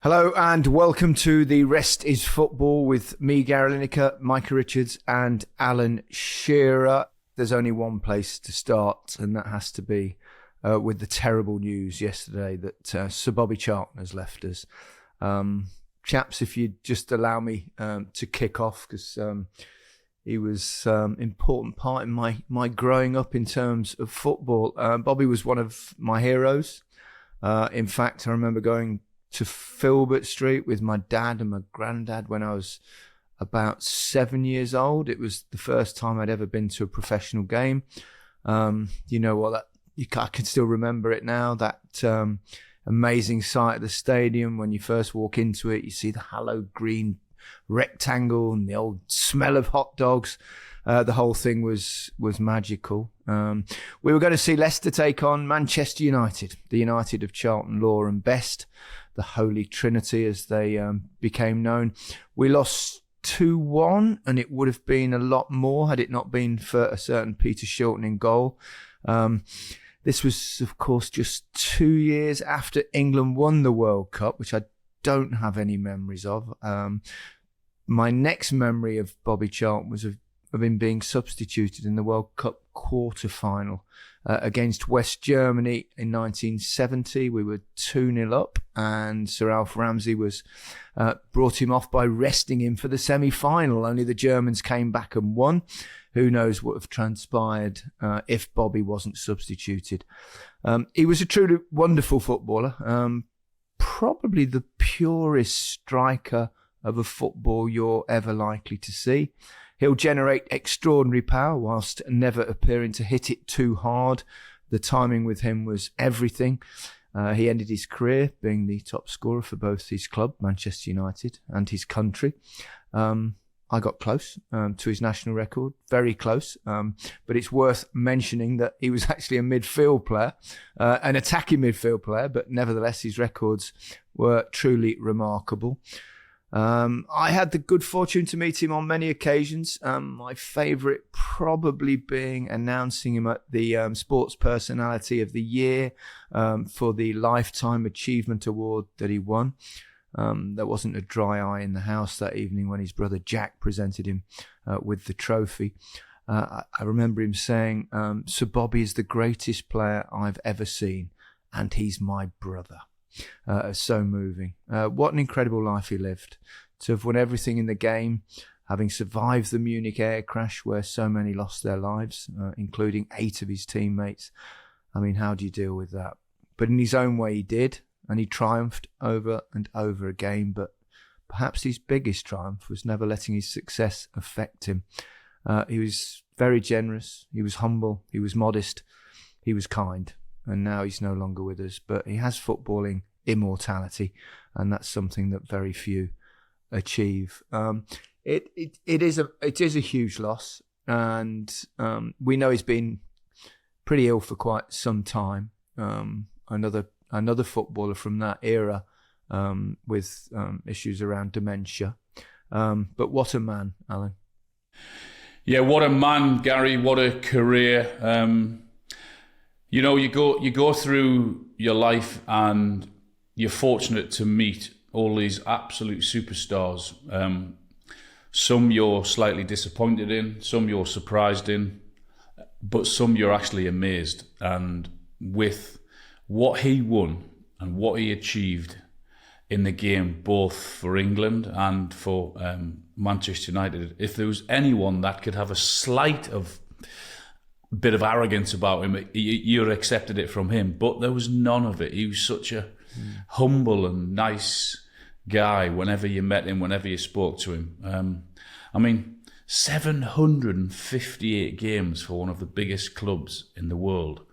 Hello and welcome to The Rest is Football with me, Gary Lineker, Micah Richards and Alan Shearer. There's only one place to start, and that has to be with the terrible news yesterday that Sir Bobby Charlton has left us. Chaps, if you'd just allow me to kick off, because he was an important part in my growing up in terms of football. Bobby was one of my heroes. In fact, I remember going to Filbert Street with my dad and my granddad when I was about 7 years old. It was the first time I'd ever been to a professional game. You know what? I can still remember it now. That amazing sight at the stadium when you first walk into it. You see the hallowed green rectangle and the old smell of hot dogs. The whole thing was magical. We were going to see Leicester take on Manchester United, the United of Charlton, Law and Best, the Holy Trinity as they became known. We lost 2-1, and it would have been a lot more had it not been for a certain Peter Shilton in goal. This was, of course, just 2 years after England won the World Cup, which I don't have any memories of. My next memory of Bobby Charlton was of him being substituted in the World Cup quarter-final against West Germany in 1970. We were 2-0 up, and Sir Alf Ramsey brought him off by resting him for the semi-final. Only the Germans came back and won. Who knows what would have transpired if Bobby wasn't substituted. He was a truly wonderful footballer, probably the purest striker of a football you're ever likely to see. He'll generate extraordinary power whilst never appearing to hit it too hard. The timing with him was everything. He ended his career being the top scorer for both his club, Manchester United, and his country. I got close to his national record, very close. But it's worth mentioning that he was actually a midfield player, an attacking midfield player, but nevertheless his records were truly remarkable. I had the good fortune to meet him on many occasions. My favourite probably being announcing him at the Sports Personality of the Year for the Lifetime Achievement Award that he won. There wasn't a dry eye in the house that evening when his brother Jack presented him with the trophy. I remember him saying, "Sir Bobby is the greatest player I've ever seen, and he's my brother." So moving. What an incredible life he lived. To have won everything in the game, having survived the Munich air crash where so many lost their lives, including 8 of his teammates. I mean, how do you deal with that? But in his own way he did, and he triumphed over and over again. But perhaps his biggest triumph was never letting his success affect him. He was very generous, he was humble, he was modest, he was kind. And now he's no longer with us, but he has footballing immortality, and that's something that very few achieve. It is a huge loss, and we know he's been pretty ill for quite some time. Another footballer from that era with issues around dementia. But what a man, Alan. Yeah, what a man, Gary. What a career. You know, you go through your life and you're fortunate to meet all these absolute superstars. Some you're slightly disappointed in, some you're surprised in, but some you're actually amazed. And with what he won and what he achieved in the game, both for England and for Manchester United, if there was anyone that could have a slight of bit of arrogance about him, you accepted it from him, but there was none of it. He was such a humble and nice guy whenever you met him, whenever you spoke to him. 758 games for one of the biggest clubs in the world.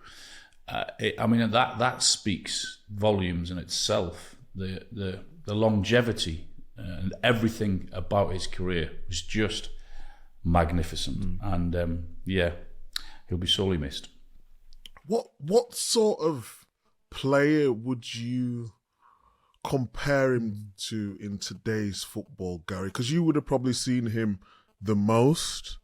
That speaks volumes in itself. The longevity and everything about his career was just magnificent. And he'll be sorely missed. What sort of player would you compare him to in today's football, Gary? Because you would have probably seen him the most.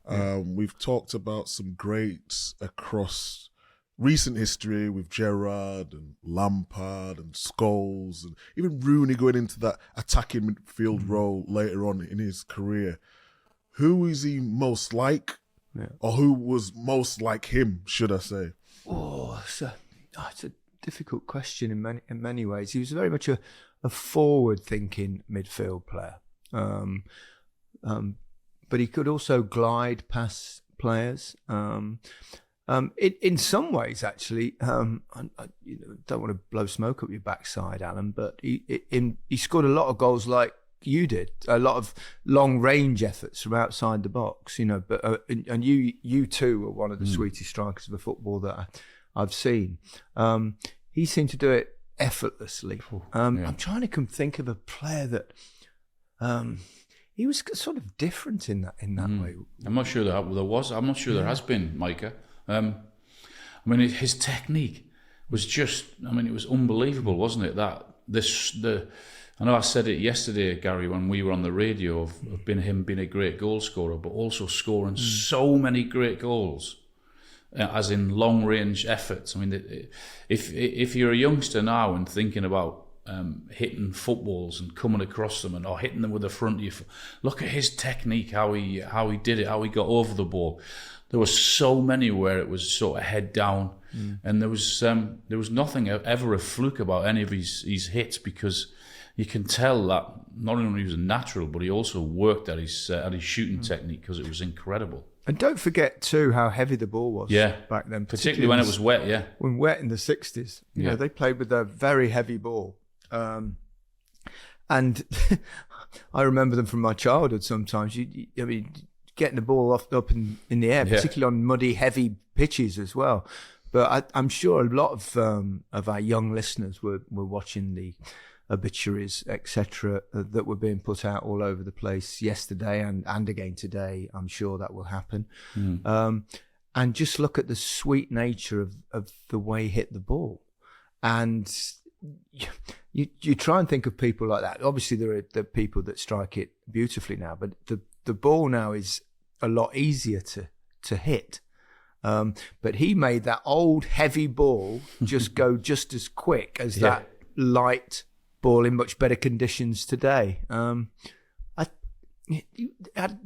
We've talked about some greats across recent history with Gerrard and Lampard and Scholes and even Rooney going into that attacking midfield role later on in his career, who is he most like? Yeah. Or who was most like him, should I say? It's a difficult question in many ways. He was very much a forward-thinking midfield player, but he could also glide past players. In some ways, actually, I don't want to blow smoke up your backside, Alan, but he scored a lot of goals like you did, a lot of long range efforts from outside the box, but and you too were one of the sweetest strikers of a football that I've seen. He seemed to do it effortlessly. I'm trying to think of a player that he was sort of different in that way. I'm not sure there was. I'm not sure there has been, Micah. I mean, his technique was just. I mean, it was unbelievable, wasn't it? I know I said it yesterday, Gary, when we were on the radio of him being a great goal scorer, but also scoring so many great goals, as in long-range efforts. I mean, if you're a youngster now and thinking about hitting footballs and coming across them or hitting them with the front of your foot, look at his technique, how he did it, how he got over the ball. There were so many where it was sort of head down, and there was nothing ever a fluke about any of his hits, because you can tell that not only was he natural, but he also worked at his shooting technique, because it was incredible. And don't forget too how heavy the ball was back then, particularly when it was wet. Yeah, when wet in the 60s, you know, they played with a very heavy ball, and I remember them from my childhood. Sometimes I mean, getting the ball up in the air, particularly on muddy, heavy pitches as well. But I'm sure a lot of our young listeners were watching the obituaries, etc., that were being put out all over the place yesterday and again today. I'm sure that will happen. And just look at the sweet nature of the way he hit the ball. And you try and think of people like that. Obviously, there are people that strike it beautifully now, but the ball now is a lot easier to hit. But he made that old heavy ball just go just as quick as that light ball in much better conditions today.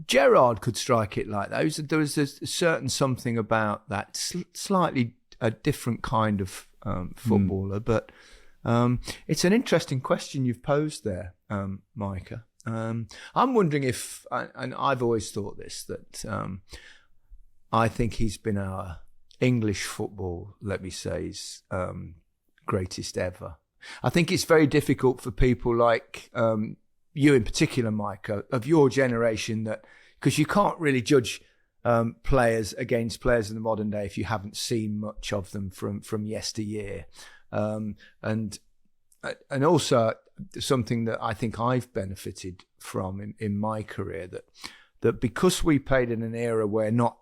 Gerrard could strike it like that. There was a certain something about that, slightly a different kind of footballer. But it's an interesting question you've posed there, Micah. I'm wondering if, and I've always thought this, that I think he's been our English football, let me say, greatest ever. I think it's very difficult for people like you in particular, Micah, of your generation, that because you can't really judge players against players in the modern day if you haven't seen much of them from yesteryear, and also something that I think I've benefited from in my career, that because we played in an era where not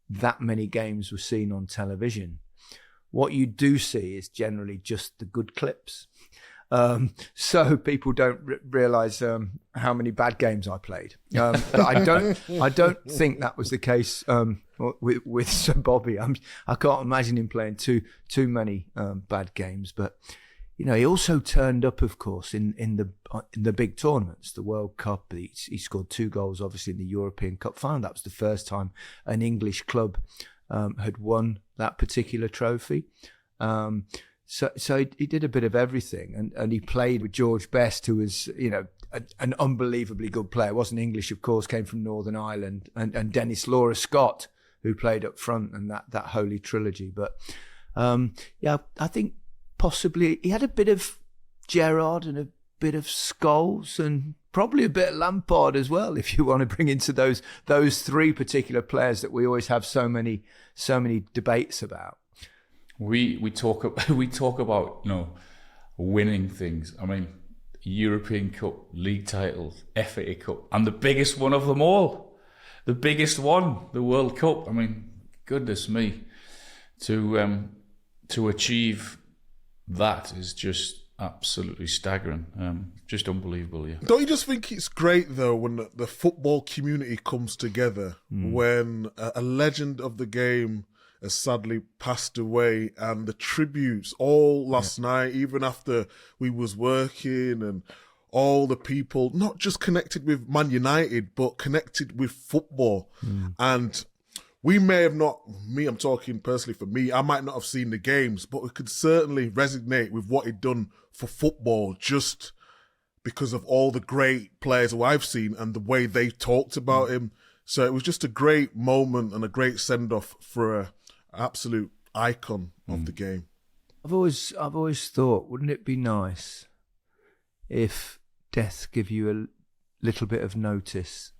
that many games were seen on television, what you do see is generally just the good clips. So people don't realise how many bad games I played. But I don't think that was the case with Sir Bobby. I can't imagine him playing too many bad games. But you know, he also turned up, of course, in the big tournaments, the World Cup. He scored 2 goals, obviously, in the European Cup final. That was the first time an English club had won that particular trophy. So he did a bit of everything, and he played with George Best, who was, you know, an unbelievably good player. Wasn't English, of course, came from Northern Ireland, and Dennis Laura Scott, who played up front, and that holy trilogy. But I think possibly he had a bit of Gerrard and a bit of Scholes, and probably a bit of Lampard as well, if you want to bring into those 3 particular players that we always have so many debates about. We talk about, you know, winning things. I mean, European Cup, league titles, FA Cup, and the biggest one of them all, the biggest one, the World Cup. I mean, goodness me, to achieve that is just absolutely staggering. Just unbelievable. Yeah. Don't you just think it's great though when the football community comes together, when a legend of the game has sadly passed away, and the tributes all last night, even after we was working, and all the people, not just connected with Man United, but connected with football. And we may have not, I'm talking personally for me, I might not have seen the games, but we could certainly resonate with what he'd done for football, just because of all the great players who I've seen and the way they talked about him. So it was just a great moment and a great send-off for an absolute icon of the game. I've always thought, wouldn't it be nice if death give you a little bit of notice,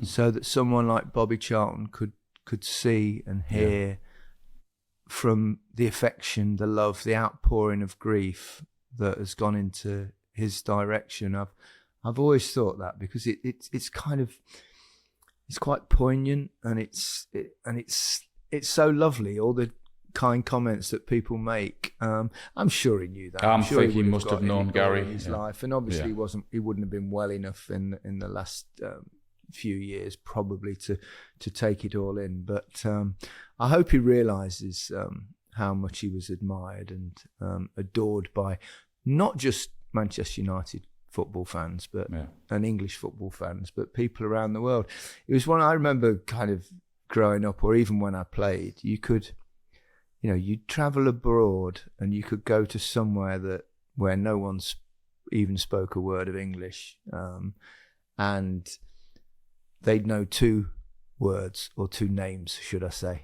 so that someone like Bobby Charlton could see and hear from the affection, the love, the outpouring of grief that has gone into his direction. I've always thought that, because it's kind of, it's quite poignant, and it's so lovely, all the kind comments that people make. I'm sure he knew that. I'm sure sure he must have known Gary in his life, and obviously he wouldn't have been well enough in the last few years probably to take it all in. But I hope he realises how much he was admired and adored by not just Manchester United football fans, but and English football fans, but people around the world. It was one I remember kind of growing up, or even when I played, you'd travel abroad and you could go to somewhere where no one's even spoke a word of English, and they'd know two words, or two names, should I say.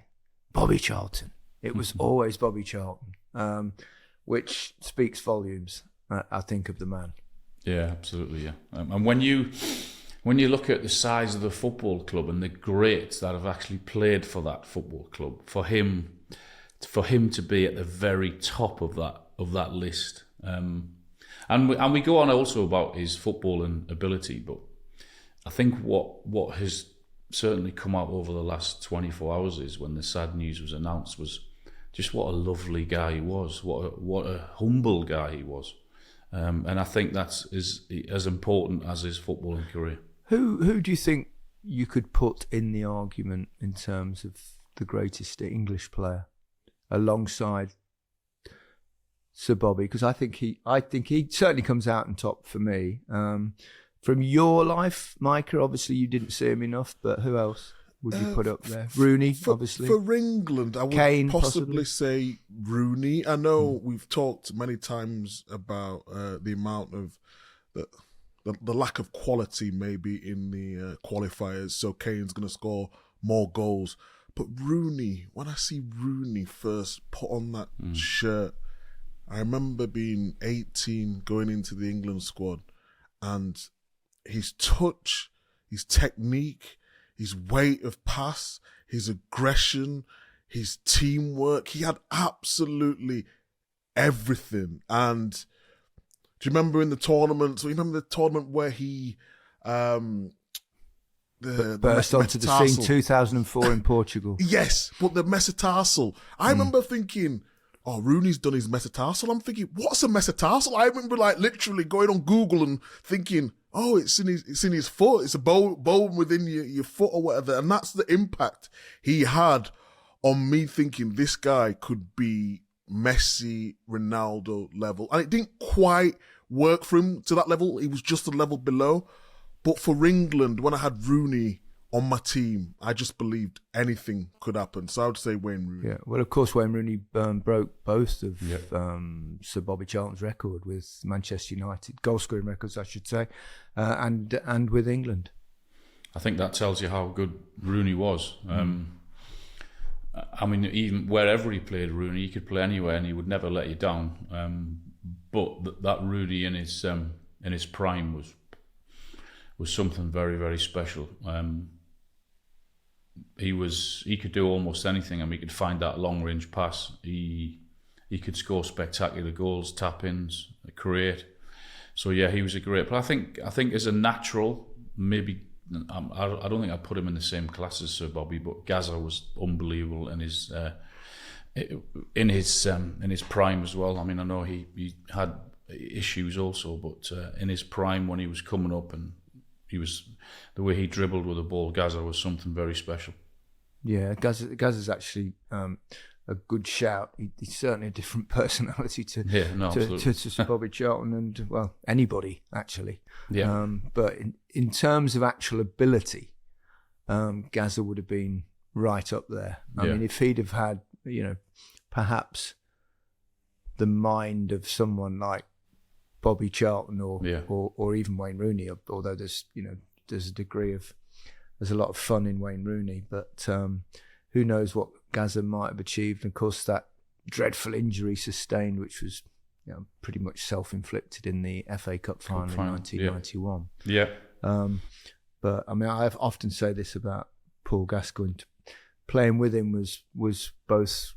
Bobby Charlton. It was always Bobby Charlton, which speaks volumes, I think, of the man. Yeah, absolutely, yeah. And when you look at the size of the football club and the greats that have actually played for that football club, for him to be at the very top of that list, and we go on also about his footballing ability, but I think what has certainly come out over the last 24 hours is, when the sad news was announced, was just what a lovely guy he was, what a humble guy he was. And I think that's as important as his footballing career. Who do you think you could put in the argument in terms of the greatest English player alongside Sir Bobby? Because I think he certainly comes out on top for me. From your life, Micah, obviously you didn't see him enough, but who else would you put up there? Rooney, obviously. For England, I would Kane, possibly say Rooney. I know we've talked many times about the amount of the lack of quality maybe in the qualifiers, so Kane's going to score more goals. But Rooney, when I see Rooney first put on that shirt, I remember being 18, going into the England squad, and his touch, his technique, his weight of pass, his aggression, his teamwork. He had absolutely everything. And do you remember in the tournament? So you remember the tournament where he burst onto the scene 2004 in Portugal. Yes, but the metatarsal. I remember thinking, oh, Rooney's done his metatarsal. I'm thinking, what's a metatarsal? I remember literally going on Google and thinking, oh, it's in his foot. It's a bone within your foot or whatever. And that's the impact he had on me thinking this guy could be Messi, Ronaldo level. And it didn't quite work for him to that level. He was just a level below. But for England, when I had Rooney on my team, I just believed anything could happen. So I would say Wayne Rooney. Yeah, well, of course, Wayne Rooney broke both of Sir Bobby Charlton's record with Manchester United, goal-scoring records, I should say, and with England. I think that tells you how good Rooney was. I mean, even wherever he played, Rooney, he could play anywhere and he would never let you down. But that Rooney in his prime was something very, very special. He could do almost anything. I mean, he could find that long range pass. He could score spectacular goals, tap-ins, create. So yeah, he was a great player. I think as a natural, maybe I don't think I'd put him in the same class as Sir Bobby, but Gaza was unbelievable in his prime as well. I mean, I know he had issues also, but in his prime when he was coming up and the way he dribbled with the ball, Gaza was something very special. Yeah, Gazza's actually a good shout. He's certainly a different personality to Sir Bobby Charlton and, well, anybody, actually. Yeah. But in terms of actual ability, Gazza would have been right up there. I mean, if he'd have had, perhaps the mind of someone like Bobby Charlton or even Wayne Rooney, although there's a lot of fun in Wayne Rooney, but who knows what Gazza might have achieved. And of course, that dreadful injury sustained, which was pretty much self-inflicted in the FA Cup final in 1991. Yeah. But I mean, I often say this about Paul Gascoigne. Playing with him was both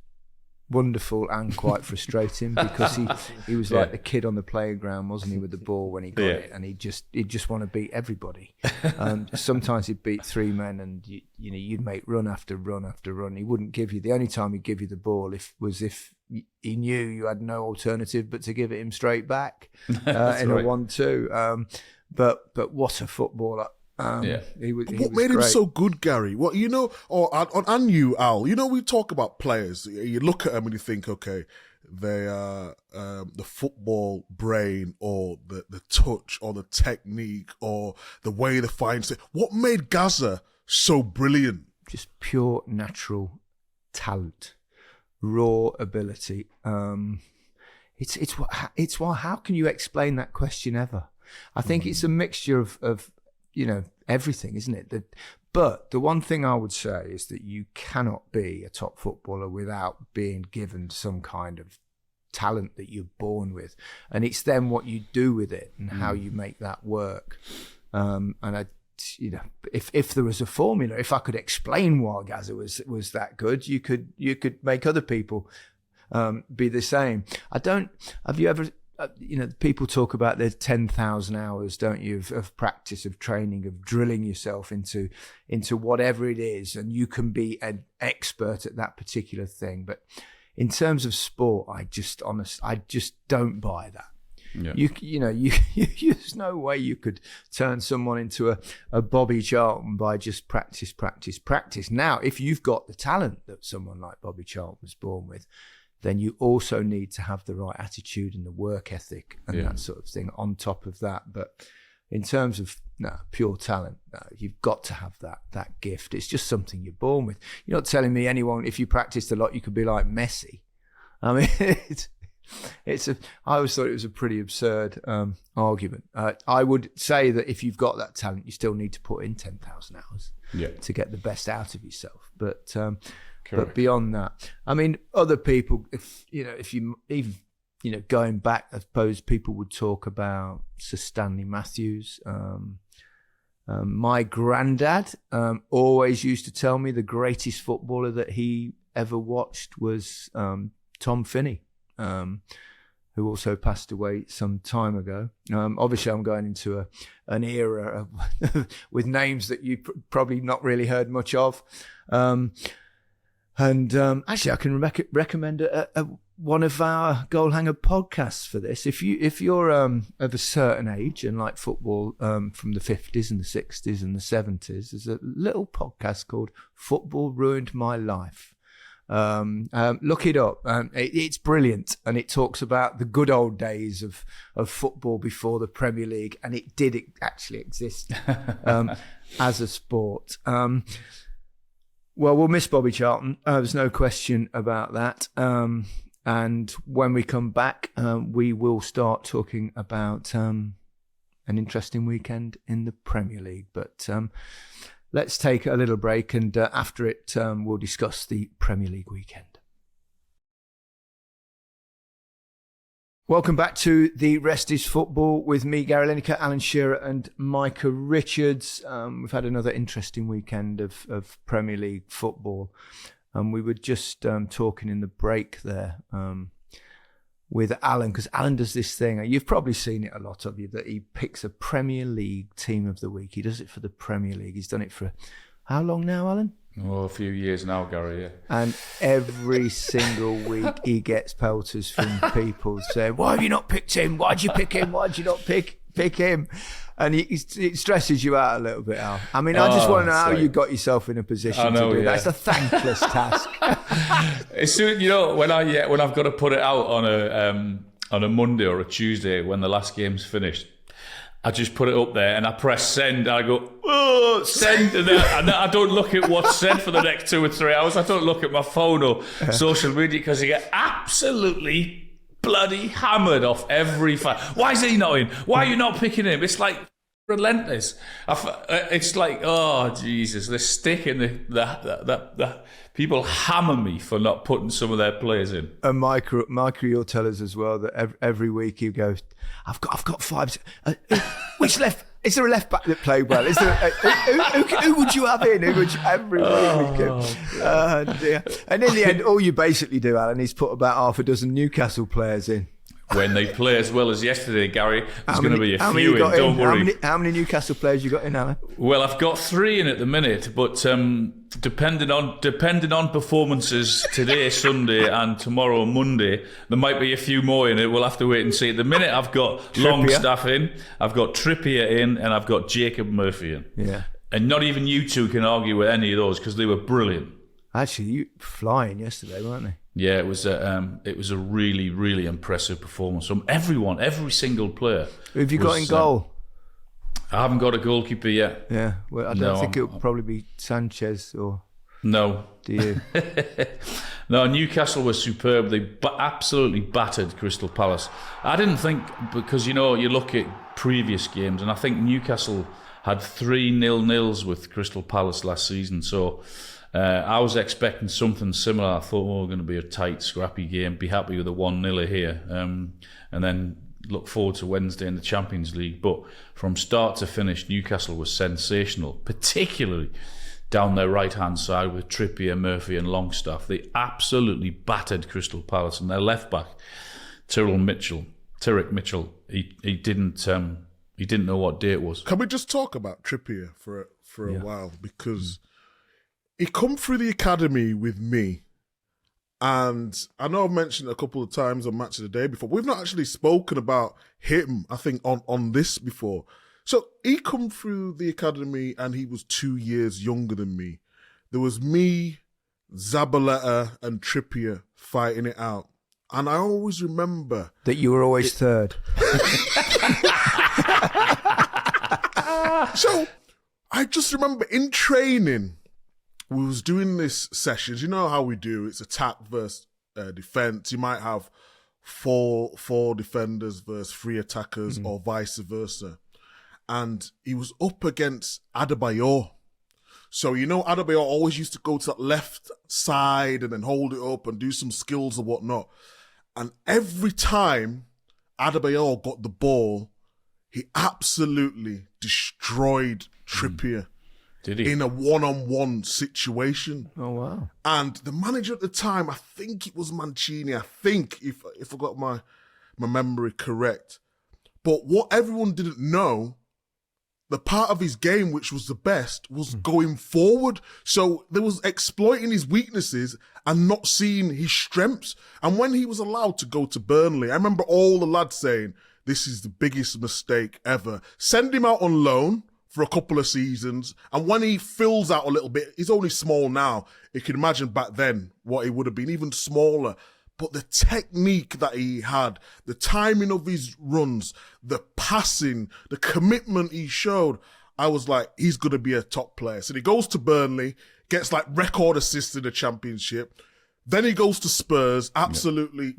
wonderful and quite frustrating, because he was like the kid on the playground, wasn't he, with the ball when he got it, and he'd just want to beat everybody. Sometimes he'd beat three men, and you'd make run after run after run. He wouldn't give you, the only time he'd give you the ball was if he knew you had no alternative but to give it him straight back in a 1-2. But what a footballer. What made him so good, Gary? What and you, Al? We talk about players. You look at them and you think, okay, they are the football brain, or the touch, or the technique, or the way they find it. What made Gazza so brilliant? Just pure natural talent, raw ability. It's why. How can you explain that question ever? I think it's a mixture of everything, isn't it? But the one thing I would say is that you cannot be a top footballer without being given some kind of talent that you're born with, and it's then what you do with it and how you make that work. And if there was a formula, if I could explain why Gazza was that good, you could make other people be the same. Have you ever? People talk about their 10,000 hours, don't you, of practice, of training, of drilling yourself into whatever it is, and you can be an expert at that particular thing. But in terms of sport, I just don't buy that. Yeah. There's no way you could turn someone into a Bobby Charlton by just practice. Now, if you've got the talent that someone like Bobby Charlton was born with, then you also need to have the right attitude and the work ethic and that sort of thing on top of that. But in terms of pure talent, you've got to have that gift. It's just something you're born with. You're not telling me anyone, if you practiced a lot, you could be like Messi. I mean, I always thought it was a pretty absurd argument. I would say that if you've got that talent, you still need to put in 10,000 hours to get the best out of yourself. But beyond that, I mean, other people, if you even, going back, I suppose people would talk about Sir Stanley Matthews. My granddad always used to tell me the greatest footballer that he ever watched was Tom Finney, who also passed away some time ago. Obviously, I'm going into an era with names that you probably not really heard much of. And actually, I can recommend one of our Goal Hanger podcasts for this. If you're of a certain age and like football from the 50s and the 60s and the 70s, there's a little podcast called Football Ruined My Life. Look it up. It's brilliant, and it talks about the good old days of football before the Premier League, and it did actually exist as a sport. Well, we'll miss Bobby Charlton. There's no question about that. And when we come back, we will start talking about an interesting weekend in the Premier League. But let's take a little break, and after it, we'll discuss the Premier League weekend. Welcome back to The Rest is Football with me, Gary Lineker, Alan Shearer and Micah Richards. We've had another interesting weekend of Premier League football. We were just talking in the break there with Alan, because Alan does this thing. You've probably seen it, a lot of you, that he picks a Premier League team of the week. He does it for the Premier League. He's done it for how long now, Alan? Oh, a few years now, Gary, yeah. And every single week he gets pelters from people saying, why have you not picked him? Why'd you pick him? Why'd you not pick pick him. And it stresses you out a little bit, Al. I mean, I just want to know how you got yourself in a position to do that. It's a thankless task. As soon, when I've got to put it out on a Monday or a Tuesday when the last game's finished, I just put it up there and I press send. I go, oh, send, and I don't look at what's sent for the next 2 or 3 hours. I don't look at my phone or social media because I get absolutely bloody hammered off every fan. Why is he not in? Why are you not picking him? It's like relentless. It's like, oh Jesus, the stick in the people hammer me for not putting some of their players in. And Micah, you'll tell us as well that every week he goes, I've got 5. Which left? Is there a left back that played well? Is there who would you have in? Who would you every week? Dear. And in the end, all you basically do, Alan, is put about half a dozen Newcastle players in. When they play as well as yesterday, Gary, there's going to be a few in, don't worry. How many Newcastle players you got in, Alan? Well, I've got 3 in at the minute, but depending on performances today, Sunday, and tomorrow, Monday, there might be a few more in it. We'll have to wait and see. At the minute, I've got Longstaff in, I've got Trippier in, and I've got Jacob Murphy in. Yeah. And not even you two can argue with any of those because they were brilliant. Actually, you flying yesterday, weren't they? Yeah, it was a really, really impressive performance from everyone, every single player. Who have you got in goal? I haven't got a goolkeeper yet. Yeah, well, I don't think it'll probably be Sanchez or... No. Do you? No, Newcastle was superb. They absolutely battered Crystal Palace. I didn't think, because, you look at previous games, and I think Newcastle had 3 0-0s with Crystal Palace last season, so... I was expecting something similar. I thought, we're going to be a tight, scrappy game. Be happy with a 1-0 here, and then look forward to Wednesday in the Champions League. But from start to finish, Newcastle was sensational, particularly down their right-hand side with Trippier, Murphy and Longstaff. They absolutely battered Crystal Palace, and their left-back, Tyrrell Mitchell, he didn't know what day it was. Can we just talk about Trippier for a while? Because... he come through the academy with me, and I know I've mentioned it a couple of times on Match of the Day before. We've not actually spoken about him, I think, on this before. So he come through the academy and he was 2 years younger than me. There was me, Zabaleta and Trippier fighting it out. And I always remember... that you were always third. So I just remember in training... we was doing this sessions. You know how we do. It's attack versus defence. You might have four defenders versus 3 attackers or vice versa. And he was up against Adebayor. So, Adebayor always used to go to that left side and then hold it up and do some skills or whatnot. And every time Adebayor got the ball, he absolutely destroyed Trippier. Did he? In a one-on-one situation. Oh, wow. And the manager at the time, I think it was Mancini, if I got my memory correct. But what everyone didn't know, the part of his game which was the best was going forward. So there was exploiting his weaknesses and not seeing his strengths. And when he was allowed to go to Burnley, I remember all the lads saying, this is the biggest mistake ever. Send him out on loan for a couple of seasons, and when he fills out a little bit, he's only small now. You can imagine back then what he would have been, even smaller. But the technique that he had, the timing of his runs, the passing, the commitment he showed, I was like, he's going to be a top player. So he goes to Burnley, gets like record assists in the Championship. Then he goes to Spurs, absolutely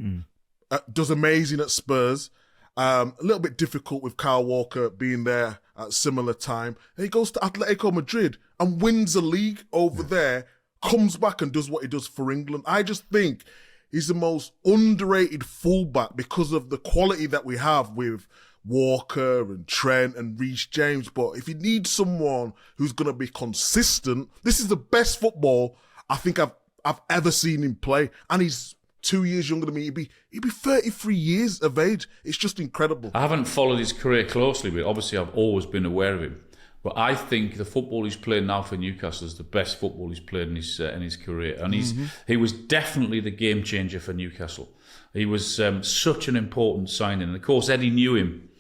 does amazing at Spurs. A little bit difficult with Kyle Walker being there at similar time. And he goes to Atletico Madrid and wins the league over there, comes back and does what he does for England. I just think he's the most underrated fullback because of the quality that we have with Walker and Trent and Reece James. But if you need someone who's going to be consistent, this is the best football I think I've ever seen him play. And he's 2 years younger than me. He'd be 33 years of age. It's just incredible. I haven't followed his career closely, but obviously I've always been aware of him. But I think the football he's playing now for Newcastle is the best football he's played in his career, and he was definitely the game changer for Newcastle. He was such an important signing, and of course Eddie knew him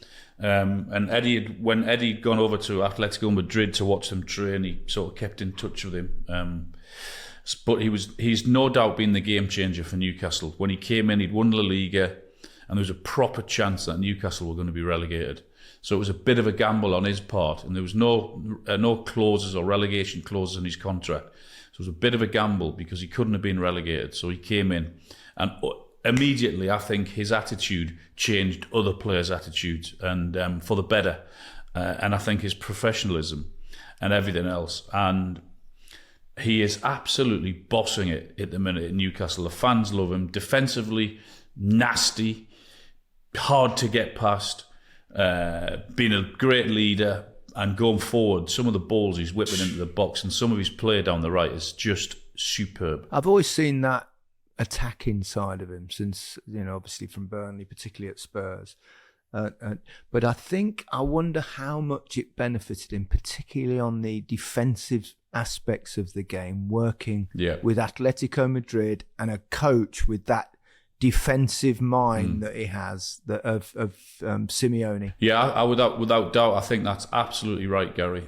And when Eddie'd gone over to Atletico Madrid to watch them train, he sort of kept in touch with him. But he's no doubt been the game changer for Newcastle. When he came in, he'd won La Liga, and there was a proper chance that Newcastle were going to be relegated. So it was a bit of a gamble on his part, and there was no clauses or relegation clauses in his contract. So it was a bit of a gamble because he couldn't have been relegated. So he came in, and immediately I think his attitude changed other players' attitudes, and for the better. And I think his professionalism and everything else. And he is absolutely bossing it at the minute at Newcastle. The fans love him. Defensively, nasty, hard to get past, being a great leader, and going forward, some of the balls he's whipping into the box and some of his play down the right is just superb. I've always seen that attacking side of him since, obviously from Burnley, particularly at Spurs. But I wonder how much it benefited him, particularly on the defensive aspects of the game, working with Atletico Madrid and a coach with that defensive mind that he has of Simeone. Yeah, I without doubt, I think that's absolutely right, Gary.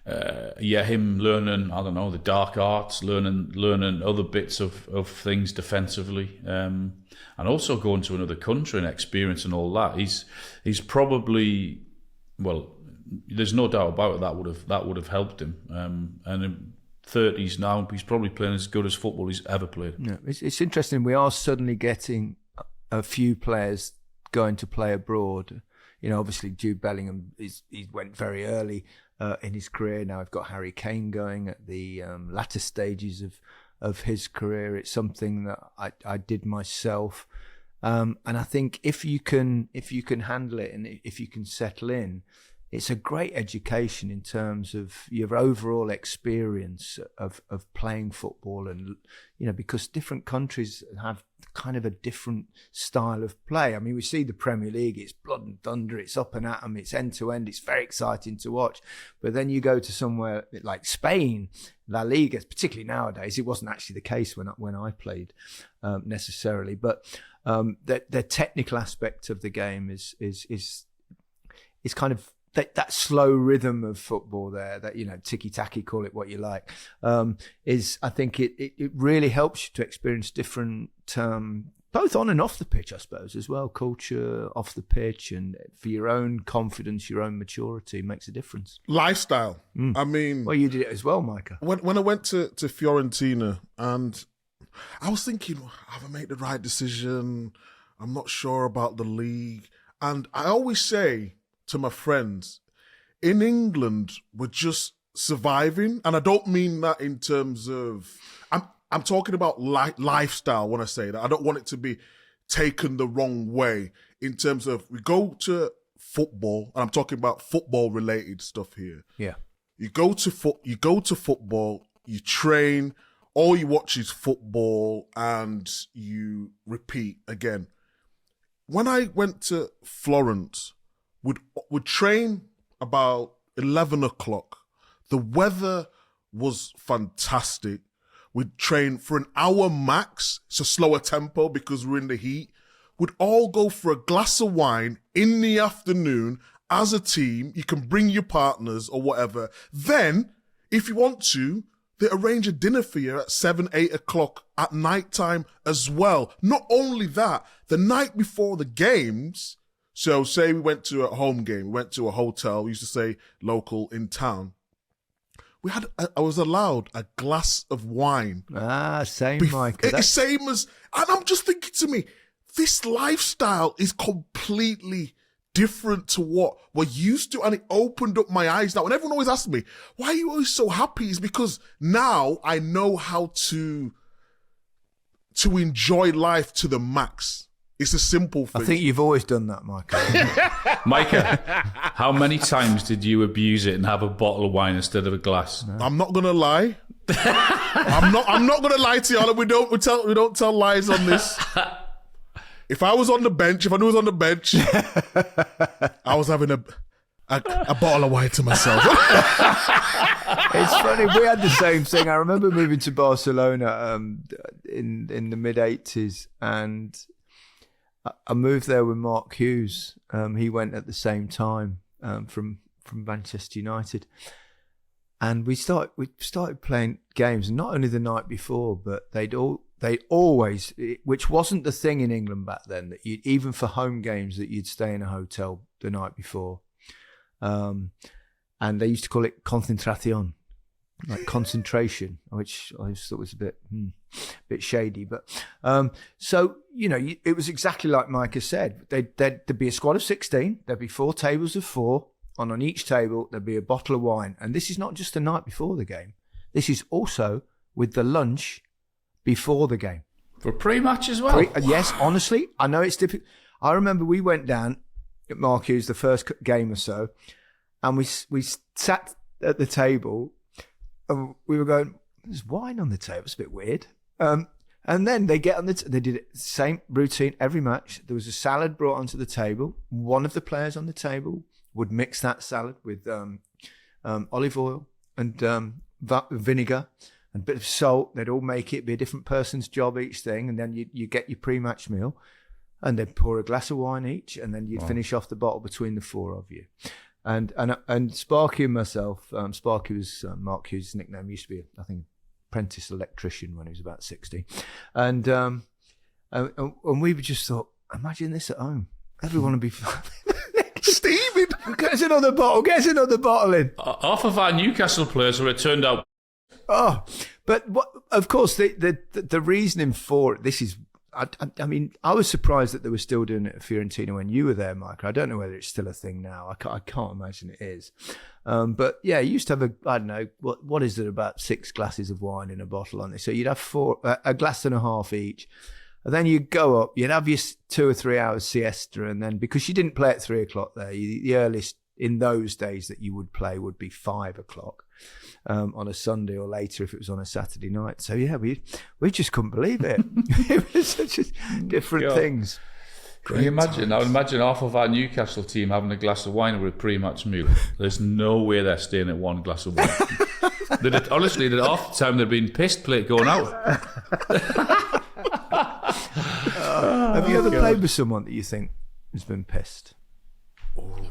Him learning, I don't know, the dark arts, learning other bits of things defensively, and also going to another country and experiencing all that. He's probably, well, there's no doubt about it, that would have helped him. And in 30s now, he's probably playing as good as football he's ever played. Yeah, it's interesting. We are suddenly getting a few players going to play abroad. Obviously Jude Bellingham he went very early in his career. Now I've got Harry Kane going at the latter stages of his career. It's something that I did myself, and I think if you can handle it and if you can settle in, it's a great education in terms of your overall experience of playing football, and because different countries have kind of a different style of play. I mean, we see the Premier League, it's blood and thunder, it's up and at 'em, it's end to end, it's very exciting to watch. But then you go to somewhere like Spain, La Liga, particularly nowadays, it wasn't actually the case when I played necessarily, but the technical aspect of the game is kind of that slow rhythm of football there, that tiki-taki, call it what you like, is, I think it really helps you to experience different, both on and off the pitch, I suppose, as well, culture off the pitch, and for your own confidence, your own maturity makes a difference. Lifestyle. I mean, well, you did it as well, Micah. When I went to Fiorentina, and I was thinking, have I made the right decision? I'm not sure about the league. And I always say to my friends, in England, we're just surviving. And I don't mean that in terms of, I'm talking about lifestyle when I say that. I don't want it to be taken the wrong way in terms of, we go to football, and I'm talking about football related stuff here. Yeah. You go to football, you train, all you watch is football, and you repeat again. When I went to Florence, would train about 11 o'clock. The weather was fantastic. We'd train for an hour max. It's a slower tempo because we're in the heat. We'd all go for a glass of wine in the afternoon as a team. You can bring your partners or whatever. Then, if you want to, they arrange a dinner for you at 7, 8 o'clock at night time as well. Not only that, the night before the games, so say we went to a home game, we went to a hotel, we used to say local in town. I was allowed a glass of wine. Same, Micah. It's same as, and I'm just thinking to me, this lifestyle is completely different to what we're used to, and it opened up my eyes now. And everyone always asks me, why are you always so happy? It's because now I know how to enjoy life to the max. It's a simple thing. I think you've always done that, Micah. Micah, how many times did you abuse it and have a bottle of wine instead of a glass? No. I'm not gonna lie. I'm not gonna lie to you, Alan. We don't tell lies on this. If I was on the bench, if I knew I was on the bench, I was having a bottle of wine to myself. It's funny, we had the same thing. I remember moving to Barcelona in the mid-'80s, and I moved there with Mark Hughes. He went at the same time from Manchester United, and we started playing games. Not only the night before, but they always, which wasn't the thing in England back then, that even for home games that you'd stay in a hotel the night before, and they used to call it concentración, like concentration, which I just thought was a bit shady. But so it was exactly like Micah said. There'd be a squad of 16. There'd be 4 tables of 4, and on each table there'd be a bottle of wine. And this is not just the night before the game. This is also with the lunch before the game. For pre-match as well? Yes, honestly, I know it's difficult. I remember we went down at Mark Hughes the first game or so, and we sat at the table, and we were going, there's wine on the table, it's a bit weird. And then they get on they did it, same routine every match. There was a salad brought onto the table. One of the players on the table would mix that salad with olive oil and vinegar and a bit of salt. They'd all make it, be a different person's job each thing, and then you get your pre-match meal, and they'd pour a glass of wine each, and then you'd finish off the bottle between the 4 of you. And Sparky and myself, Sparky was Mark Hughes' nickname. He used to be, I think, apprentice electrician when he was about 60, and we just thought, imagine this at home. Everyone would be steaming. Get us another bottle in. Half of our Newcastle players were turned out. Oh, but of course the reasoning for it, this is, I mean, I was surprised that they were still doing it at Fiorentina when you were there, Mike. I don't know whether it's still a thing now. I can't imagine it is. But yeah, you used to have I don't know, what is it, about 6 glasses of wine in a bottle on it. So you'd have a glass and a half each. And then you'd go up, you'd have your 2 or 3 hours siesta. And then, because you didn't play at 3 o'clock there, the earliest in those days that you would play would be 5 o'clock. On a Sunday, or later if it was on a Saturday night. So yeah, we just couldn't believe it. It was such different things. Can you imagine? I would imagine half of our Newcastle team having a glass of wine with a pre-match meal. There's no way they're staying at 1 glass of wine. Honestly, half the time they'd been pissed plate going out. Have you ever played with someone that you think has been pissed?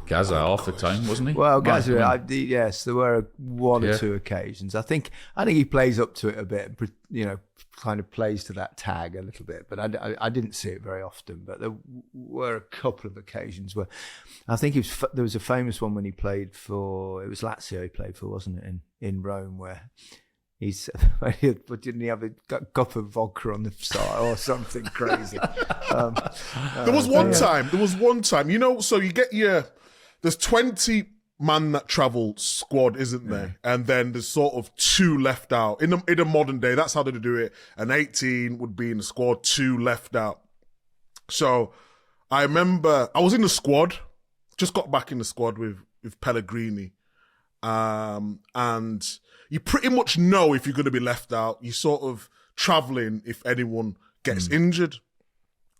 Gaza half the time, wasn't he? Well, Gaza, yes, there were 1 or 2 occasions. I think he plays up to it a bit, kind of plays to that tag a little bit. But I didn't see it very often. But there were a couple of occasions where I think there was a famous one when he played for, it was Lazio he played for, wasn't it, in Rome, where didn't he have a cup of vodka on the side or something crazy? There was one time, so you get there's 20 man that travel squad, isn't there? And then there's sort of 2 left out. In a modern day, that's how they do it. And 18 would be in the squad, 2 left out. So I remember I was in the squad, just got back in the squad with Pellegrini. And you pretty much know if you're going to be left out. You're sort of traveling if anyone gets injured.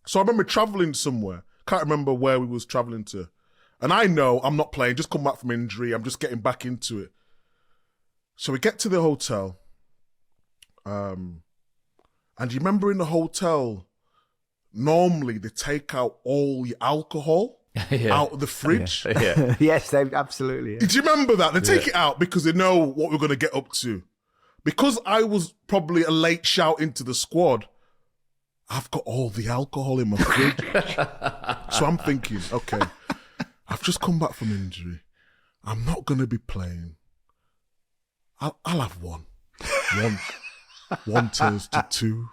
So I remember traveling somewhere. Can't remember where we was traveling to. And I know I'm not playing, just come back from injury. I'm just getting back into it. So we get to the hotel. And you remember in the hotel, normally they take out all your alcohol out of the fridge. Yeah. Yes, they absolutely. Yeah. Did you remember that? They take it out because they know what we're going to get up to. Because I was probably a late shout into the squad, I've got all the alcohol in my fridge. So I'm thinking, okay, I've just come back from injury. I'm not going to be playing. I'll have one. One turns to 2,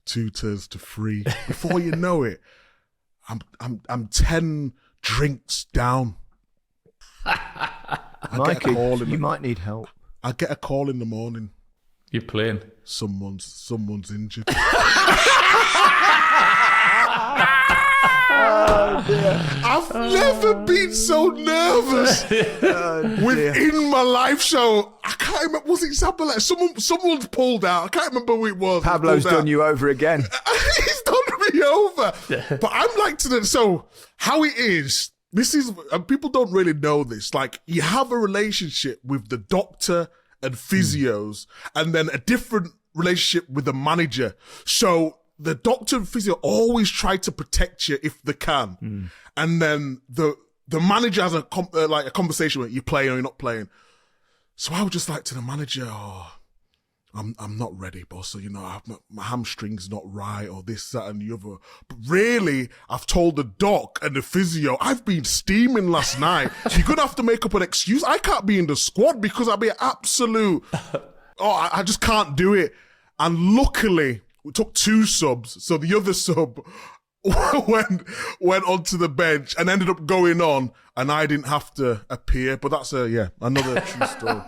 2 turns to 3. Before you know it, I'm 10 drinks down. Mikey, you might need help. I get a call in the morning. You're playing. Someone's injured. Oh dear. I've never been so nervous within my life show. I can't remember. Was it something like someone's pulled out? I can't remember who it was. Pablo's done you over again. He's done me over. But I'm like so how it is. This is, and people don't really know this. Like, you have a relationship with the doctor and physios, and then a different relationship with the manager. So the doctor and physio always try to protect you if they can. And then the manager has a conversation with you playing or you're not playing. So I was just like to the manager, I'm not ready, boss. So, my hamstring's not right or this, that and the other. But really, I've told the doc and the physio, I've been steaming last night. So you're going to have to make up an excuse. I can't be in the squad because I'll be absolute, I just can't do it. And luckily, we took 2 subs. So the other sub went onto the bench and ended up going on, and I didn't have to appear. But that's another true story.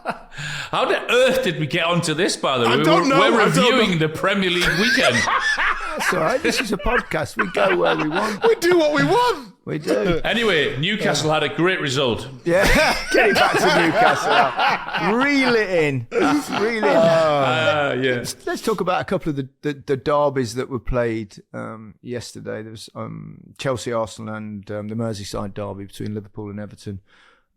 How on earth did we get onto this, by the way? I don't know. We're reviewing the Premier League weekend. That's all right. This is a podcast. We go where we want. We do what we want. We do. Anyway, Newcastle had a great result. Yeah. Getting back to Newcastle. Reel it in. Reel it in. Yeah. Let's talk about a couple of the derbies that were played yesterday. There was Chelsea, Arsenal and the Merseyside derby between Liverpool and Everton.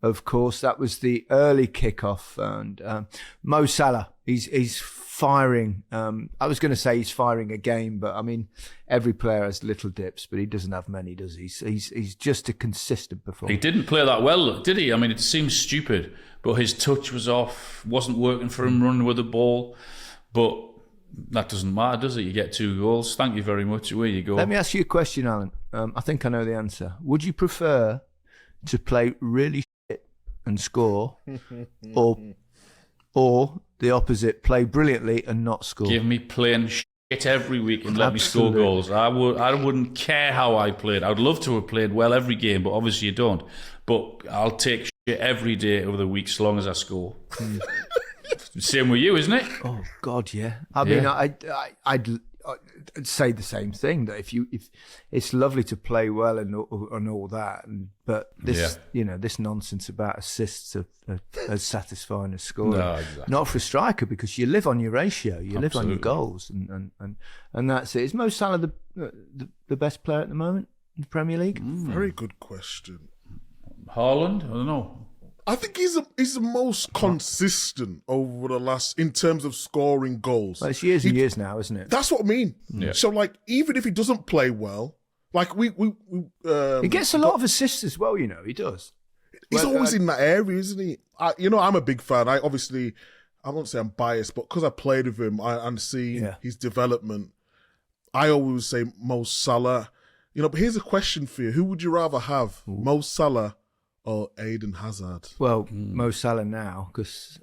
Of course, that was the early kickoff, and Mo Salah, he's firing. I was going to say he's firing a game, but I mean, every player has little dips, but he doesn't have many, does he? He's just a consistent performer. He didn't play that well, did he? I mean, it seems stupid, but his touch was off, wasn't working for him running with the ball. But that doesn't matter, does it? You get 2 goals. Thank you very much. Away you go. Let me ask you a question, Alan. I think I know the answer. Would you prefer to play really shit and score, or the opposite, play brilliantly and not score? Give me playing shit every week and let me score goals. I wouldn't care how I played. I'd love to have played well every game, but obviously you don't. But I'll take shit every day over the week, so long as I score. Same with you, isn't it? Oh God, yeah. I mean, I'd say the same thing, that if it's lovely to play well and all that, but this this nonsense about assists are as satisfying as scoring. No, exactly. Not for a striker, because you live on your ratio, you live on your goals, and that's it. Is Mo Salah the best player at the moment in the Premier League? Very good question. Haaland? I don't know. I think he's the most consistent over the last, in terms of scoring goals. Well, it's years and years now, isn't it? That's what I mean. Yeah. So, even if he doesn't play well, he gets a lot of assists as well. He does. He's always in that area, isn't he? I'm a big fan. I won't say I'm biased, but because I played with him and seen his development, I always say Mo Salah. But here's a question for you: who would you rather have, Mo Salah or Eden Hazard? Well, Mo Salah now, because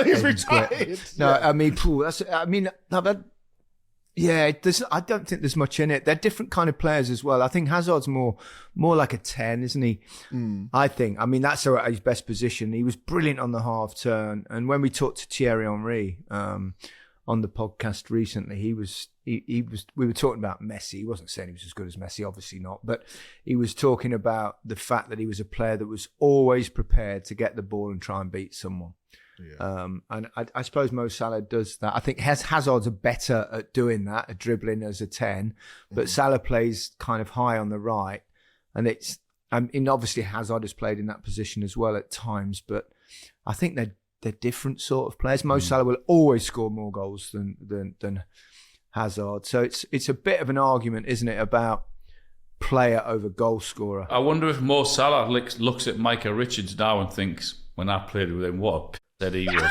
he's retired. No, I mean, I don't think there's much in it. They're different kind of players as well. I think Hazard's more like a 10, isn't he? I think. I mean, that's his best position. He was brilliant on the half turn, and when we talked to Thierry Henry on the podcast recently, we were talking about Messi. He wasn't saying he was as good as Messi, obviously not, but he was talking about the fact that he was a player that was always prepared to get the ball and try and beat someone. Yeah. And I suppose Mo Salah does that. I think Hazard's are better at doing that, at dribbling as a 10, but Salah plays kind of high on the right, and obviously Hazard has played in that position as well at times, but I think they're different sort of players. Mo Salah will always score more goals than Hazard. So it's a bit of an argument, isn't it, about player over goal scorer. I wonder if Mo Salah looks at Micah Richards now and thinks, when I played with him, what a p*** that he was.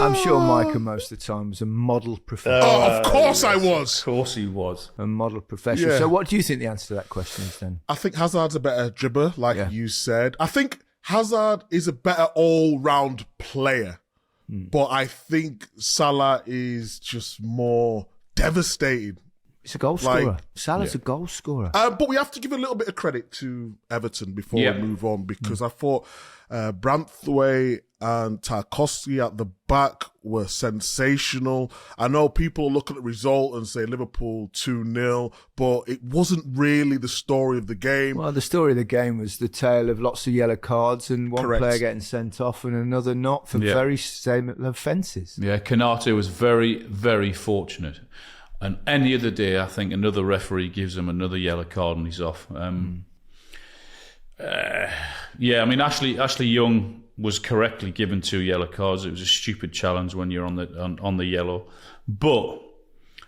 I'm sure Micah most of the time was a model professional. Of course I was. Of course he was. A model professional. Yeah. So what do you think the answer to that question is then? I think Hazard's a better dribbler, like you said. I think Hazard is a better all-round player. But I think Salah is just more devastating. He's a goal scorer. Salah's a goal scorer. But we have to give a little bit of credit to Everton before we move on, because I thought Branthwaite and Tarkowski at the back were sensational. I know people look at the result and say Liverpool 2-0, but it wasn't really the story of the game. Well, the story of the game was the tale of lots of yellow cards and one player getting sent off and another not for very same offences. Yeah, Konate was very, very fortunate. And any other day, I think another referee gives him another yellow card and he's off. I mean, Ashley Young was correctly given 2 yellow cards. It was a stupid challenge when you're on the yellow. But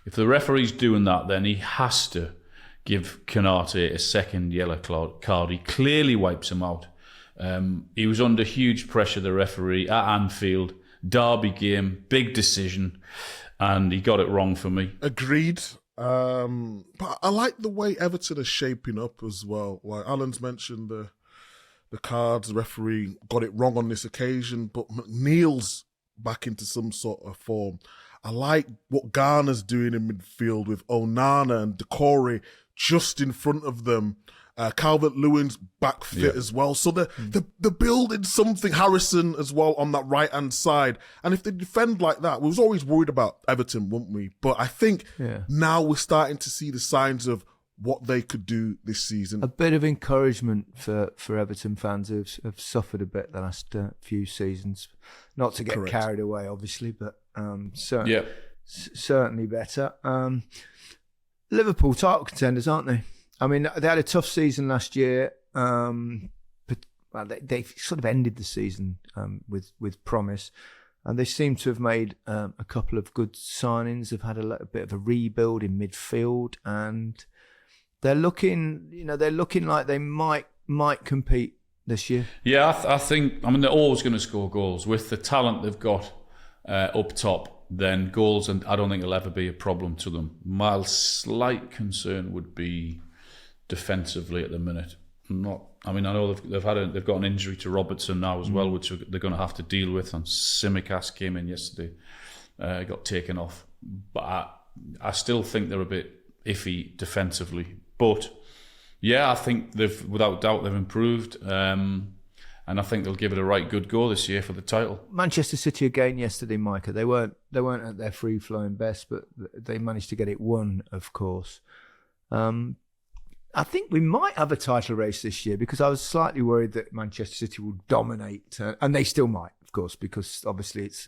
if the referee's doing that, then he has to give Konate a second yellow card. He clearly wipes him out. He was under huge pressure, the referee, at Anfield. Derby game, big decision, and he got it wrong for me. Agreed. But I like the way Everton are shaping up as well. Like Alan's mentioned the cards, the referee got it wrong on this occasion, but McNeil's back into some sort of form. I like what Garner's doing in midfield with Onana and Decore just in front of them. Calvert-Lewin's back fit as well. So they're building something. Harrison as well on that right-hand side. And if they defend like that, we was always worried about Everton, weren't we? But I think now we're starting to see the signs of what they could do this season. A bit of encouragement for Everton fans who have suffered a bit the last few seasons. Not to get carried away, obviously, but certainly better. Liverpool title contenders, aren't they? I mean, they had a tough season last year, but they sort of ended the season with promise, and they seem to have made a couple of good signings. They've had a little bit of a rebuild in midfield, and they're looking like they might compete this year. Yeah, I think. I mean, they're always going to score goals with the talent they've got up top. Then goals, and I don't think it'll ever be a problem to them. My slight concern would be defensively at the minute. I know they've got an injury to Robertson now as well, which they're going to have to deal with. And Tsimikas came in yesterday, got taken off. But I still think they're a bit iffy defensively. But yeah, I think without doubt they've improved. And I think they'll give it a right good go this year for the title. Manchester City again yesterday, Micah. They weren't at their free flowing best, but they managed to get it won, of course. I think we might have a title race this year because I was slightly worried that Manchester City will dominate, and they still might, of course, because obviously it's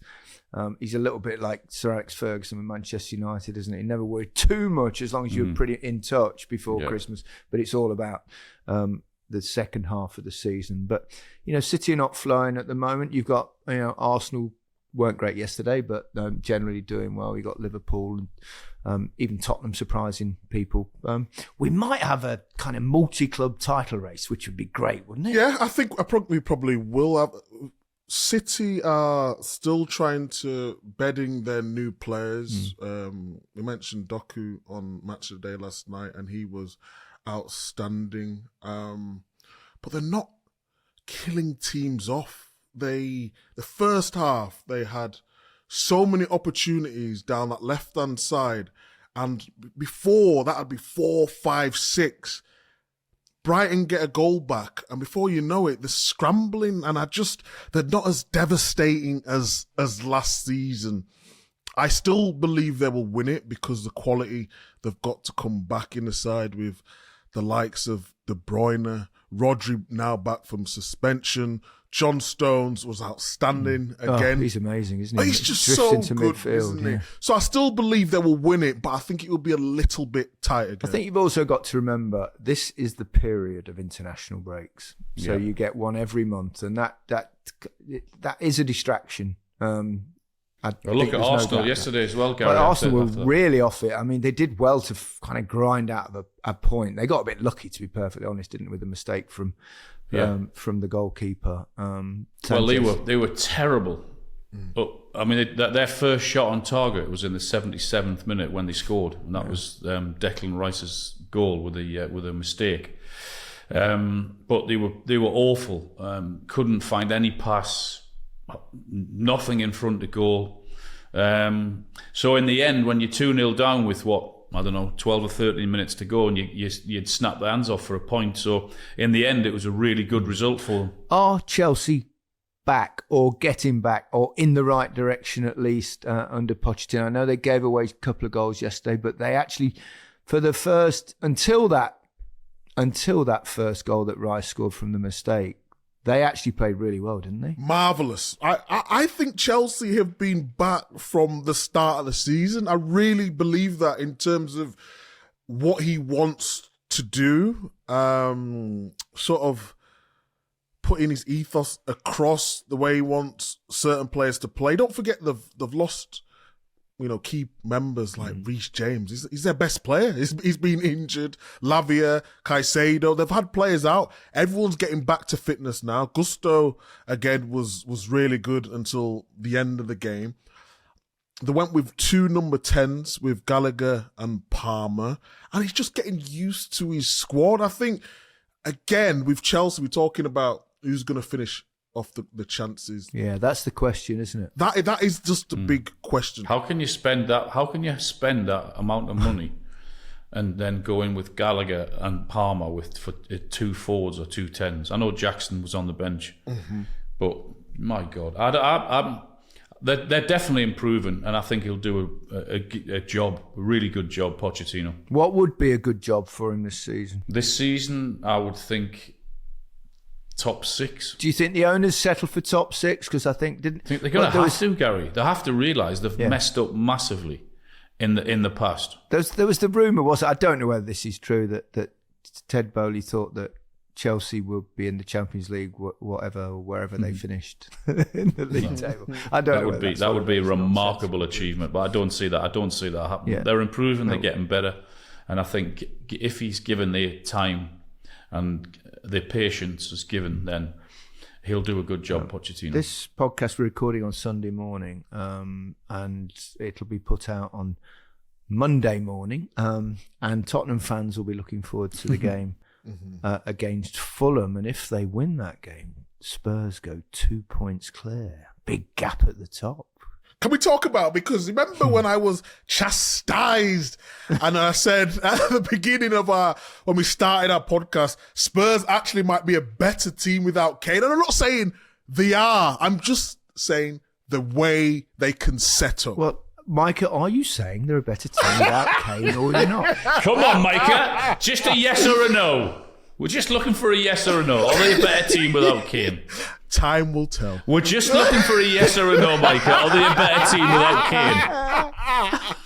he's a little bit like Sir Alex Ferguson with Manchester United, isn't he? He never worried too much as long as you were pretty in touch before Christmas. But it's all about the second half of the season. But City are not flowing at the moment. You've got Arsenal weren't great yesterday, but generally doing well. You got Liverpool and even Tottenham surprising people. We might have a kind of multi-club title race, which would be great, wouldn't it? Yeah, I think we probably will have. City are still trying to bedding their new players. We mentioned Doku on Match of the Day last night, and he was outstanding. But they're not killing teams off. The first half, they had so many opportunities down that left-hand side. And before, that would be 4, 5, 6. Brighton get a goal back. And before you know it, they're scrambling. And they're not as devastating as last season. I still believe they will win it because the quality they've got to come back in the side with the likes of De Bruyne, Rodri now back from suspension. John Stones was outstanding again. He's amazing, isn't he? He's just so good, isn't he? So I still believe they will win it, but I think it will be a little bit tight again. I think you've also got to remember this is the period of international breaks. So you get one every month, and that is a distraction. Look at Arsenal yesterday as well, Gary. But Arsenal were really off it. I mean, they did well to kind of grind out of a point. They got a bit lucky, to be perfectly honest, didn't they, with the mistake from the goalkeeper. Well, they were terrible. But I mean, their first shot on target was in the 77th minute when they scored, and that was Declan Rice's goal with a mistake. But they were awful. Couldn't find any pass. Nothing in front of goal. So in the end, when you're 2-0 down with 12 or 13 minutes to go, and you'd snap the hands off for a point. So in the end, it was a really good result for them. Are Chelsea back or getting back or in the right direction at least under Pochettino? I know they gave away a couple of goals yesterday, but they actually, for the first until that first goal that Rice scored from the mistake, they actually played really well, didn't they? Marvellous. I think Chelsea have been back from the start of the season. I really believe that in terms of what he wants to do. Sort of putting his ethos across the way he wants certain players to play. Don't forget they've lost, key members like Reece James. He's their best player. He's been injured. Lavia, Caicedo, they've had players out. Everyone's getting back to fitness now. Gusto, again, was really good until the end of the game. They went with 2 number 10s with Gallagher and Palmer, and he's just getting used to his squad. I think, again, with Chelsea, we're talking about who's going to finish off the chances. Yeah, that's the question, isn't it? That is just a big question. How can you spend that? How can you spend that amount of money and then go in with Gallagher and Palmer for 2 forwards or 2 10s? I know Jackson was on the bench, but my God, they're definitely improving, and I think he'll do a job, a really good job, Pochettino. What would be a good job for him this season? This season, I would think top 6. Do you think the owners settle for top 6? Because I think they're going to have to, Gary. They have to realise they've messed up massively in the past. There was the rumour, was it? I don't know whether this is true, that Ted Bowley thought that Chelsea would be in the Champions League, wherever they finished in the league table. I don't know. That would be a remarkable achievement, but I don't see that happening. Yeah. They're improving, they're getting better, and I think if he's given the time and the patience is given, then he'll do a good job, Pochettino. This podcast we're recording on Sunday morning, and it'll be put out on Monday morning, and Tottenham fans will be looking forward to the game against Fulham, and if they win that game, Spurs go 2 points clear. Big gap at the top. Can we talk about, because remember when I was chastised and I said at the beginning of when we started our podcast, Spurs actually might be a better team without Kane. And I'm not saying they are. I'm just saying the way they can set up. Well, Micah, are you saying they're a better team without Kane, or you're not? Come on, Micah. Just a yes or a no. We're just looking for a yes or a no. Are they a better team without Kane? Time will tell. We're just looking for a yes or a no, Micah. Are they a better team without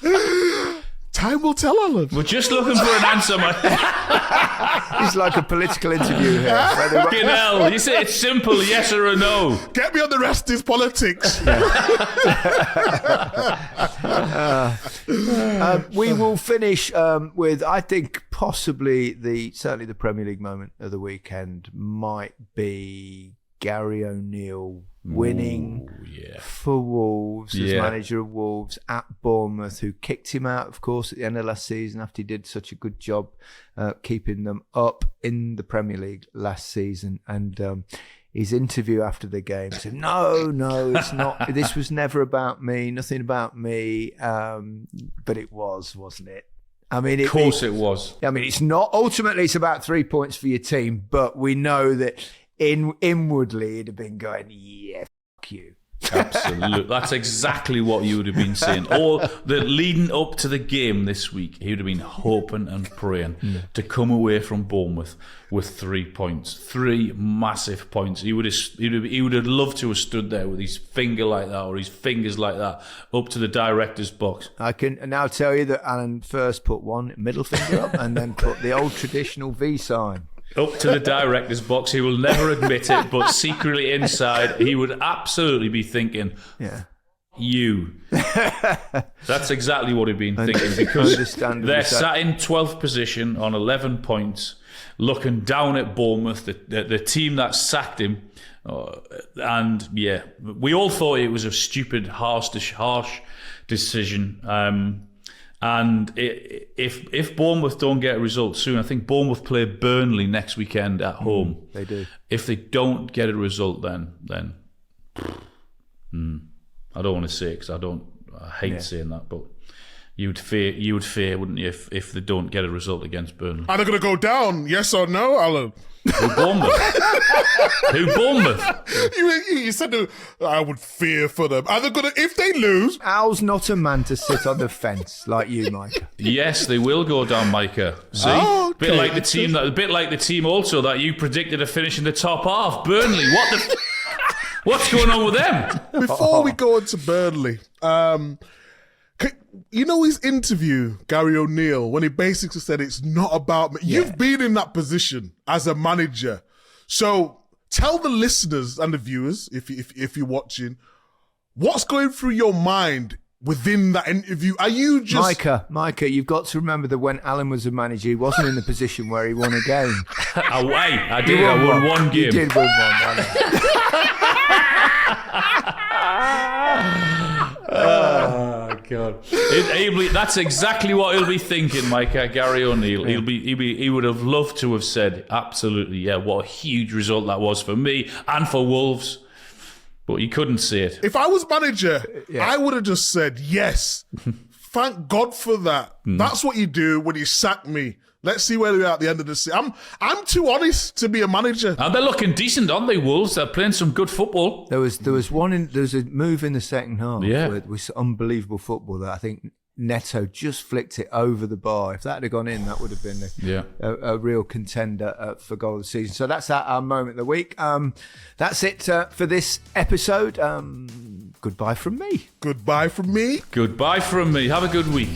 Kane? Time will tell, Alan. We're just looking for an answer, Micah. It's like a political interview here. Fucking hell. You say it's simple, yes or a no. Get me on the rest is politics. We will finish with, I think, possibly certainly the Premier League moment of the weekend might be Gary O'Neill winning for Wolves as manager of Wolves at Bournemouth, who kicked him out, of course, at the end of last season after he did such a good job keeping them up in the Premier League last season. And his interview after the game said, no, it's not. This was never about me, nothing about me. But it was, wasn't it? I mean, of course it was. I mean, it's not. Ultimately, it's about 3 points for your team, but we know that inwardly he'd have been going, yeah, fuck you. Absolutely. That's exactly what you would have been saying. Or the leading up to the game this week, he would have been hoping and praying to come away from Bournemouth with 3 points. 3 massive points. He would have loved to have stood there with his finger like that, or his fingers like that, up to the director's box. I can now tell you that Alan first put one middle finger up and then put the old traditional V sign up to the director's box. He will never admit it, but secretly inside, he would absolutely be thinking, you. That's exactly what he'd been thinking, because they're sat in 12th position on 11 points, looking down at Bournemouth, the team that sacked him. And we all thought it was a stupid, harsh decision. And if Bournemouth don't get a result soon, I think Bournemouth play Burnley next weekend at home. They do. If they don't get a result, then I don't want to say it, because I hate saying that, but you'd fear, wouldn't you, if they don't get a result against Burnley? Are they going to go down? Yes or no, Alan? Who, Bournemouth? Who, Bournemouth? You said I would fear for them. Are they going to, if they lose? Al's not a man to sit on the fence like you, Micah. Yes, they will go down, Micah. See, okay. bit like the team also that you predicted to finish in the top half. Burnley. What's going on with them? Before we go on to Burnley, you know his interview, Gary O'Neill, when he basically said it's not about me. Yeah. You've been in that position as a manager. So tell the listeners and the viewers, if you're watching, what's going through your mind within that interview. Are you just... Micah, you've got to remember that when Alan was a manager, he wasn't in the position where he won a game. I did. I won one game. You did win one. Oh God! That's exactly what he'll be thinking, Micah. Gary O'Neill. He would have loved to have said, absolutely, yeah. What a huge result that was for me and for Wolves. But he couldn't say it. If I was manager, I would have just said yes. Thank God for that. That's what you do when you sack me. Let's see where we are at the end of the season. I'm too honest to be a manager. And they're looking decent, aren't they, Wolves? They're playing some good football. There was a move in the second half. Yeah. Where it was unbelievable football that I think Neto just flicked it over the bar. If that had gone in, that would have been a real contender for goal of the season. So that's our moment of the week. That's it for this episode. Goodbye from me. Goodbye from me. Goodbye from me. Have a good week.